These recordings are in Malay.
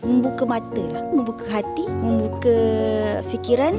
membuka mata lah, membuka hati, membuka fikiran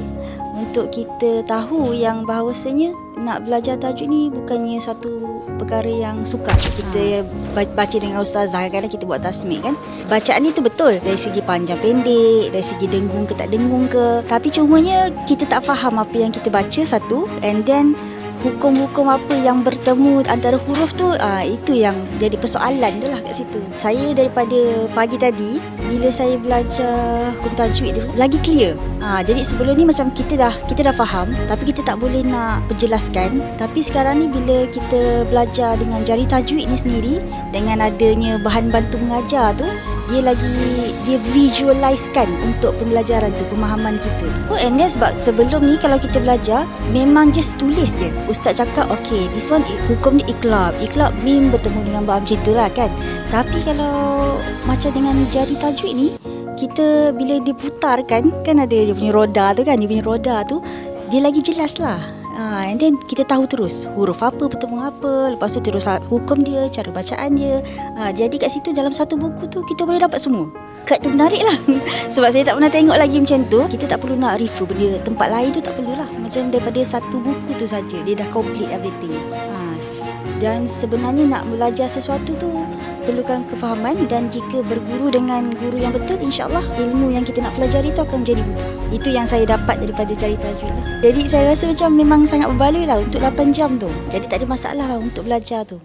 untuk kita tahu yang bahawasanya nak belajar tajwid ni bukannya satu perkara yang sukar. Kita baca dengan ustazah, kadang-kadang kita buat tasmik kan. Bacaan ni tu betul dari segi panjang pendek, dari segi dengung ke tak dengung ke. Tapi cumanya kita tak faham apa yang kita baca satu, and then hukum-hukum apa yang bertemu antara huruf tu, itu yang jadi persoalan tu lah kat situ. Saya daripada pagi tadi, bila saya belajar hukum tajwid tu lagi clear. Jadi sebelum ni macam kita dah faham, tapi kita tak boleh nak perjelaskan. Tapi sekarang ni bila kita belajar dengan jari tajwid ni sendiri, dengan adanya bahan bantu mengajar tu, dia visualisekan untuk pembelajaran tu, pemahaman kita tu. And then sebab sebelum ni kalau kita belajar memang just tulis je. Ustaz cakap okay, this one hukum ni iqlab mim bertemu dengan ba, macam tu lah kan. Tapi kalau macam dengan jari tajwid ni, kita bila diputarkan kan ada dia punya roda tu kan, dia lagi jelas lah. And then kita tahu terus huruf apa bertemu apa, lepas tu terus hukum dia, cara bacaan dia. Jadi kat situ dalam satu buku tu kita boleh dapat semua. Kad tu menarik lah. Sebab saya tak pernah tengok lagi macam tu. Kita tak perlu nak refer benda tempat lain tu, tak perlulah. Macam daripada satu buku tu saja dia dah complete everything. Dan sebenarnya nak belajar sesuatu tu perlukan kefahaman, dan jika berguru dengan guru yang betul, insyaAllah ilmu yang kita nak pelajari tu akan menjadi mudah. Itu yang saya dapat daripada jari tajwid lah. Jadi saya rasa macam memang sangat berbaloi lah untuk 8 jam tu. Jadi tak ada masalah lah untuk belajar tu.